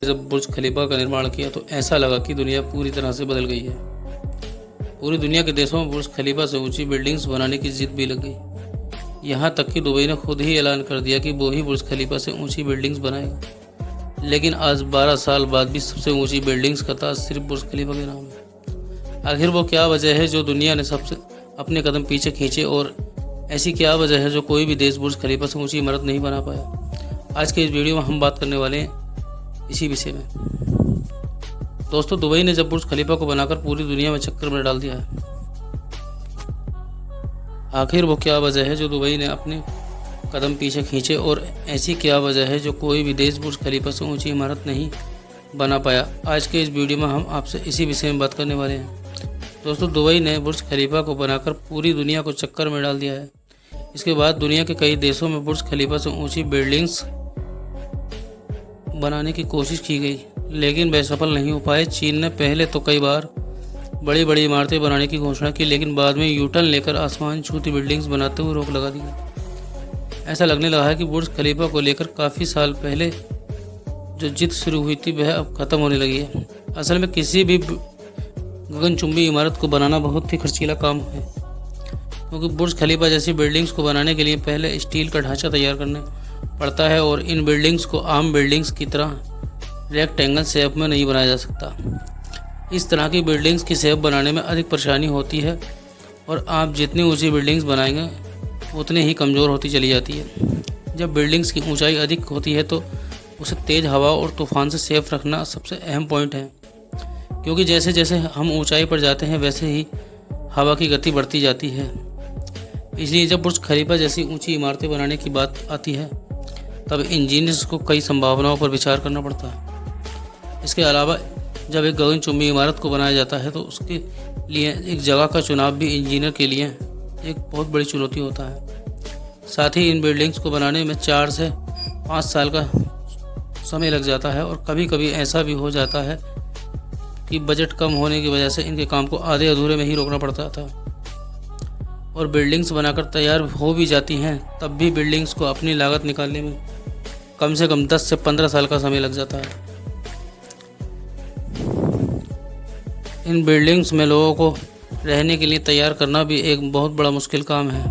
जब बुर्ज खलीफा का निर्माण किया तो ऐसा लगा कि दुनिया पूरी तरह से बदल गई है। पूरी दुनिया के देशों में बुर्ज खलीफा से ऊंची बिल्डिंग्स बनाने की जिद भी लग गई। यहाँ तक कि दुबई ने खुद ही ऐलान कर दिया कि वो ही बुर्ज खलीफा से ऊंची बिल्डिंग्स बनाएगा। लेकिन आज 12 साल बाद भी सबसे ऊंची बिल्डिंग्स का ताज सिर्फ बुर्ज खलीफा के नाम है। आखिर वो क्या वजह है जो दुनिया ने सबसे अपने कदम पीछे खींचे, और ऐसी क्या वजह है जो कोई भी देश बुर्ज खलीफा से ऊंची इमारत नहीं बना पाया? आज के इस वीडियो में हम बात करने वाले हैं इसी विषय में। दोस्तों, दुबई ने जब बुर्ज खलीफा को बनाकर पूरी दुनिया में चक्कर में डाल दिया है। आखिर वो क्या वजह है जो दुबई ने अपने कदम पीछे खींचे, और ऐसी क्या वजह है जो कोई भी देश बुर्ज खलीफा से ऊंची इमारत नहीं बना पाया? आज के इस वीडियो में हम आपसे इसी विषय में बात करने वाले हैं। दोस्तों, दुबई ने बुर्ज खलीफा को बनाकर पूरी दुनिया को चक्कर में डाल दिया है। इसके बाद दुनिया के कई देशों में बुर्ज खलीफा से ऊंची बिल्डिंग्स बनाने की कोशिश की गई, लेकिन वे सफल नहीं हो पाए। चीन ने पहले तो कई बार बड़ी बड़ी इमारतें बनाने की घोषणा की, लेकिन बाद में यूटर्न लेकर आसमान छूती बिल्डिंग्स बनाते हुए रोक लगा दी। ऐसा लगने लगा है कि बुर्ज खलीफा को लेकर काफ़ी साल पहले जो जिद शुरू हुई थी वह अब ख़त्म होने लगी है। असल में किसी भी गगनचुंबी इमारत को बनाना बहुत ही खर्चीला काम है, क्योंकि बुर्ज खलीफा जैसी बिल्डिंग्स को बनाने के लिए पहले स्टील का ढांचा तैयार करना पड़ता है, और इन बिल्डिंग्स को आम बिल्डिंग्स की तरह रेक्टेंगल शेप में नहीं बनाया जा सकता। इस तरह की बिल्डिंग्स की शेप बनाने में अधिक परेशानी होती है, और आप जितनी ऊंची बिल्डिंग्स बनाएंगे उतनी ही कमज़ोर होती चली जाती है। जब बिल्डिंग्स की ऊंचाई अधिक होती है तो उसे तेज़ हवा और तूफान से सेफ रखना सबसे अहम पॉइंट है, क्योंकि जैसे जैसे हम ऊंचाई पर जाते हैं वैसे ही हवा की गति बढ़ती जाती है। इसलिए जब बुर्ज खलीफा जैसी ऊंची इमारतें बनाने की बात आती है तब इंजीनियर्स को कई संभावनाओं पर विचार करना पड़ता है। इसके अलावा जब एक गगनचुंबी इमारत को बनाया जाता है तो उसके लिए एक जगह का चुनाव भी इंजीनियर के लिए एक बहुत बड़ी चुनौती होता है। साथ ही इन बिल्डिंग्स को बनाने में 4 से 5 साल का समय लग जाता है, और कभी कभी ऐसा भी हो जाता है कि बजट कम होने की वजह से इनके काम को आधे अधूरे में ही रोकना पड़ता था। और बिल्डिंग्स बनाकर तैयार हो भी जाती हैं तब भी बिल्डिंग्स को अपनी लागत निकालने में कम से कम 10 से 15 साल का समय लग जाता है। इन बिल्डिंग्स में लोगों को रहने के लिए तैयार करना भी एक बहुत बड़ा मुश्किल काम है।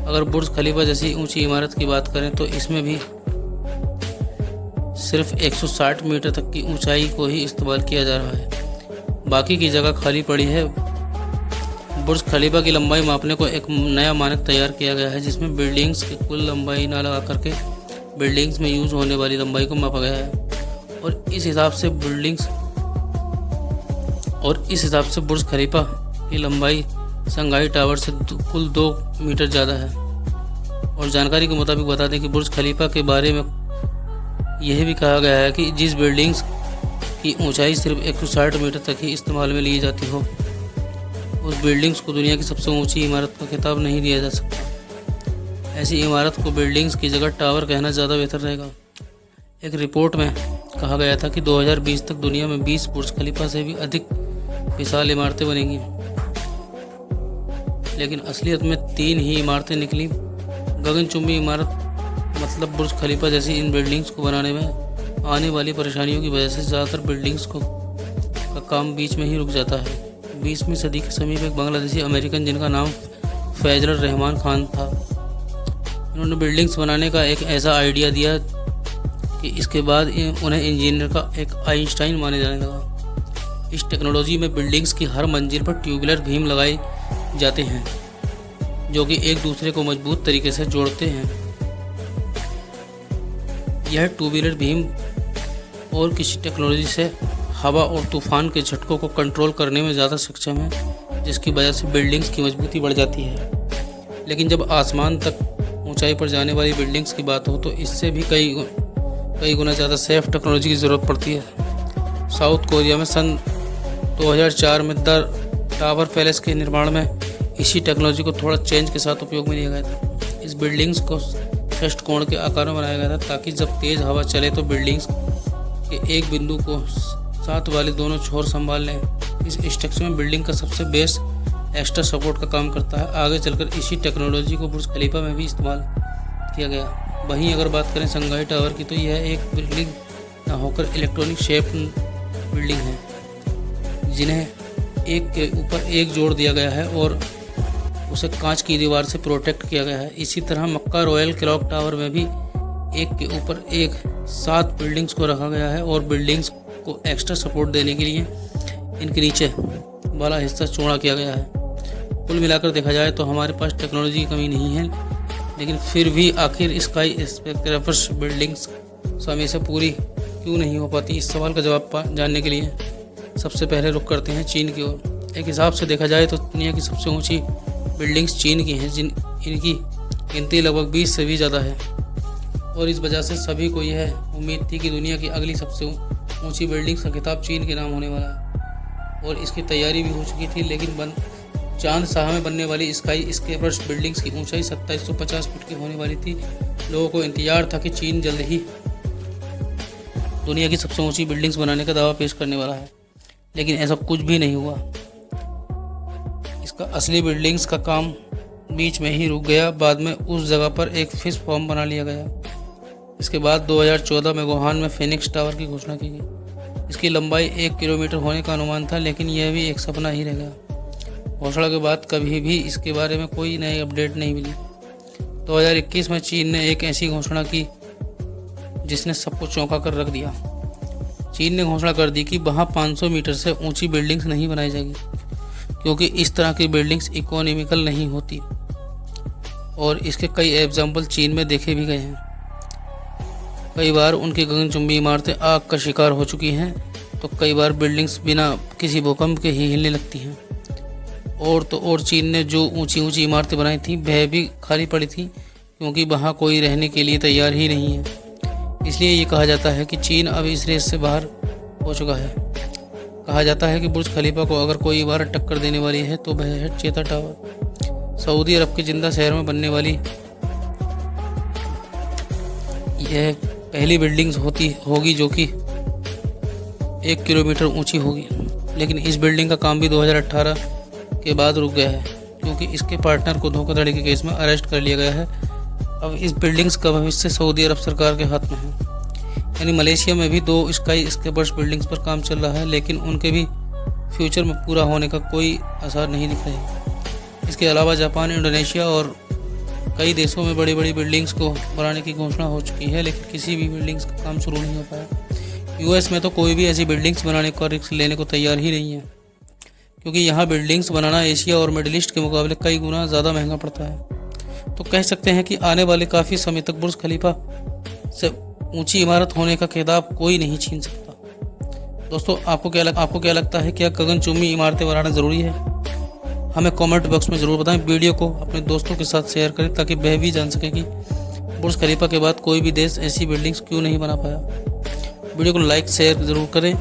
अगर बुर्ज खलीफा जैसी ऊंची इमारत की बात करें तो इसमें भी सिर्फ 160 मीटर तक की ऊंचाई को ही इस्तेमाल किया जा रहा है, बाकी की जगह खाली पड़ी है। बुर्ज खलीफा की लंबाई मापने को एक नया मानक तैयार किया गया है, जिसमें बिल्डिंग्स की कुल लंबाई ना लगा करके बिल्डिंग्स में यूज़ होने वाली लंबाई को मापा गया है, और इस हिसाब से बुर्ज खलीफा की लंबाई शंघाई टावर से कुल 2 मीटर ज़्यादा है। और जानकारी के मुताबिक बता दें कि बुर्ज खलीफा के बारे में यह भी कहा गया है कि जिस बिल्डिंग्स की ऊंचाई सिर्फ 160 मीटर तक ही इस्तेमाल में ली जाती हो उस बिल्डिंग्स को दुनिया की सबसे ऊंची इमारत का खिताब नहीं दिया जा सकता। ऐसी इमारत को बिल्डिंग्स की जगह टावर कहना ज़्यादा बेहतर रहेगा। एक रिपोर्ट में कहा गया था कि 2020 तक दुनिया में 20 बुर्ज खलीफा से भी अधिक विशाल इमारतें बनेंगी, लेकिन असलियत में 3 ही इमारतें निकली। गगनचुंबी इमारत मतलब बुर्ज खलीफा जैसी इन बिल्डिंग्स को बनाने में आने वाली परेशानियों की वजह से ज़्यादातर बिल्डिंग्स का काम बीच में ही रुक जाता है। 20वीं सदी के समीप एक बांग्लादेशी अमेरिकन जिनका नाम फैजल रहमान खान था, इन्होंने बिल्डिंग्स बनाने का एक ऐसा आइडिया दिया कि इसके बाद उन्हें इंजीनियर का एक आइंस्टाइन माने जाने लगा। इस टेक्नोलॉजी में बिल्डिंग्स की हर मंजिल पर ट्यूबुलर बीम लगाए जाते हैं जो कि एक दूसरे को मजबूत तरीके से जोड़ते हैं। यह ट्यूबुलर बीम और किसी टेक्नोलॉजी से हवा और तूफान के झटकों को कंट्रोल करने में ज़्यादा सक्षम है, जिसकी वजह से बिल्डिंग्स की मजबूती बढ़ जाती है। लेकिन जब आसमान तक ऊंचाई पर जाने वाली बिल्डिंग्स की बात हो तो इससे भी कई गुना ज़्यादा सेफ टेक्नोलॉजी की ज़रूरत पड़ती है। साउथ कोरिया में सन 2004 में द टावर पैलेस के निर्माण में इसी टेक्नोलॉजी को थोड़ा चेंज के साथ उपयोग में लिया गया था। इस बिल्डिंग्स को षष्ठकोण के आकार में बनाया गया था, ताकि जब तेज़ हवा चले तो बिल्डिंग्स के एक बिंदु को साथ वाले दोनों छोर संभाल लें। इस स्ट्रक्चर में बिल्डिंग का सबसे बेस एक्स्ट्रा सपोर्ट का काम करता है। आगे चलकर इसी टेक्नोलॉजी को बुर्ज खलीफा में भी इस्तेमाल किया गया। वहीं अगर बात करें शंघाई टावर की तो यह एक बिल्डिंग न होकर इलेक्ट्रॉनिक शेप बिल्डिंग है, जिन्हें एक के ऊपर एक जोड़ दिया गया है और उसे कांच की दीवार से प्रोटेक्ट किया गया है। इसी तरह मक्का रॉयल क्लॉक टावर में भी एक के ऊपर एक 7 बिल्डिंग्स को रखा गया है और बिल्डिंग्स को एक्स्ट्रा सपोर्ट देने के लिए इनके नीचे वाला हिस्सा चौड़ा किया गया है। कुल मिलाकर देखा जाए तो हमारे पास टेक्नोलॉजी की कमी नहीं है, लेकिन फिर भी आखिर स्काई स्काईस्क्रैपर्स बिल्डिंग्स समय से पूरी क्यों नहीं हो पाती, इस सवाल का जवाब जानने के लिए सबसे पहले रुख करते हैं चीन की ओर। एक हिसाब से देखा जाए तो दुनिया की सबसे ऊंची बिल्डिंग्स चीन की हैं, इनकी गिनती लगभग 20 से भी ज़्यादा है और इस वजह से सभी को यह उम्मीद थी कि दुनिया की अगली सबसे ऊंची बिल्डिंग्स का खिताब चीन के नाम होने वाला है और इसकी तैयारी भी हो चुकी थी। लेकिन चांद शाह में बनने वाली स्काई स्क्रैपर्स बिल्डिंग्स की ऊंचाई 2750 फीट की होने वाली थी। लोगों को इंतजार था कि चीन जल्द ही दुनिया की सबसे ऊंची बिल्डिंग्स बनाने का दावा पेश करने वाला है, लेकिन ऐसा कुछ भी नहीं हुआ। इसका असली बिल्डिंग्स का काम बीच में ही रुक गया। बाद में उस जगह पर एक फिश फार्म बना लिया गया। इसके बाद 2014 में वुहान में फीनिक्स टावर की घोषणा की गई। इसकी लंबाई 1 किलोमीटर होने का अनुमान था, लेकिन यह भी एक सपना ही रह गया। घोषणा के बाद कभी भी इसके बारे में कोई नई अपडेट नहीं मिली। 2021 में चीन ने एक ऐसी घोषणा की जिसने सबको चौंका कर रख दिया। चीन ने घोषणा कर दी कि वहाँ 500 मीटर से ऊंची बिल्डिंग्स नहीं बनाई जाएगी, क्योंकि इस तरह की बिल्डिंग्स इकोनॉमिकल नहीं होती और इसके कई एग्जाम्पल चीन में देखे भी गए हैं। कई बार उनकी गगनचुंबी इमारतें आग का शिकार हो चुकी हैं, तो कई बार बिल्डिंग्स बिना किसी भूकंप के ही हिलने लगती हैं। और चीन ने जो ऊंची ऊंची इमारतें बनाई थी वह भी खाली पड़ी थी, क्योंकि वहाँ कोई रहने के लिए तैयार ही नहीं है। इसलिए ये कहा जाता है कि चीन अब इस रेस से बाहर हो चुका है। कहा जाता है कि बुर्ज खलीफा को अगर कोई इमारत टक्कर देने वाली है तो वह है चेता टावर। सऊदी अरब के जिंदा शहर में बनने वाली यह पहली बिल्डिंग्स होगी जो कि 1 किलोमीटर ऊंची होगी। लेकिन इस बिल्डिंग का काम भी 2018 के बाद रुक गया है, क्योंकि इसके पार्टनर को धोखाधड़ी के केस में अरेस्ट कर लिया गया है। अब इस बिल्डिंग्स का भविष्य सऊदी अरब सरकार के हाथ में है। यानी मलेशिया में भी 2 स्काई स्क्रैपर्स बिल्डिंग्स पर काम चल रहा है, लेकिन उनके भी फ्यूचर में पूरा होने का कोई आसार नहीं दिख रहे। इसके अलावा जापान, इंडोनेशिया और कई देशों में बड़ी बड़ी बिल्डिंग्स को बनाने की घोषणा हो चुकी है, लेकिन किसी भी बिल्डिंग्स का काम शुरू नहीं हो पाया। यूएस में तो कोई भी ऐसी बिल्डिंग्स बनाने का रिस्क लेने को तैयार ही नहीं है, क्योंकि यहाँ बिल्डिंग्स बनाना एशिया और मिडिल ईस्ट के मुकाबले कई गुना ज़्यादा महंगा पड़ता है। तो कह सकते हैं कि आने वाले काफ़ी समय तक बुर्ज खलीफा से ऊंची इमारत होने का खिताब कोई नहीं छीन सकता। दोस्तों, आपको क्या लगता है, क्या गगनचुंबी इमारतें बनाना ज़रूरी है? हमें कमेंट बॉक्स में ज़रूर बताएं। वीडियो को अपने दोस्तों के साथ शेयर करें ताकि वह भी जान सके कि बुर्ज खलीफा के बाद कोई भी देश ऐसी बिल्डिंग्स क्यों नहीं बना पाया। वीडियो को लाइक शेयर ज़रूर करें।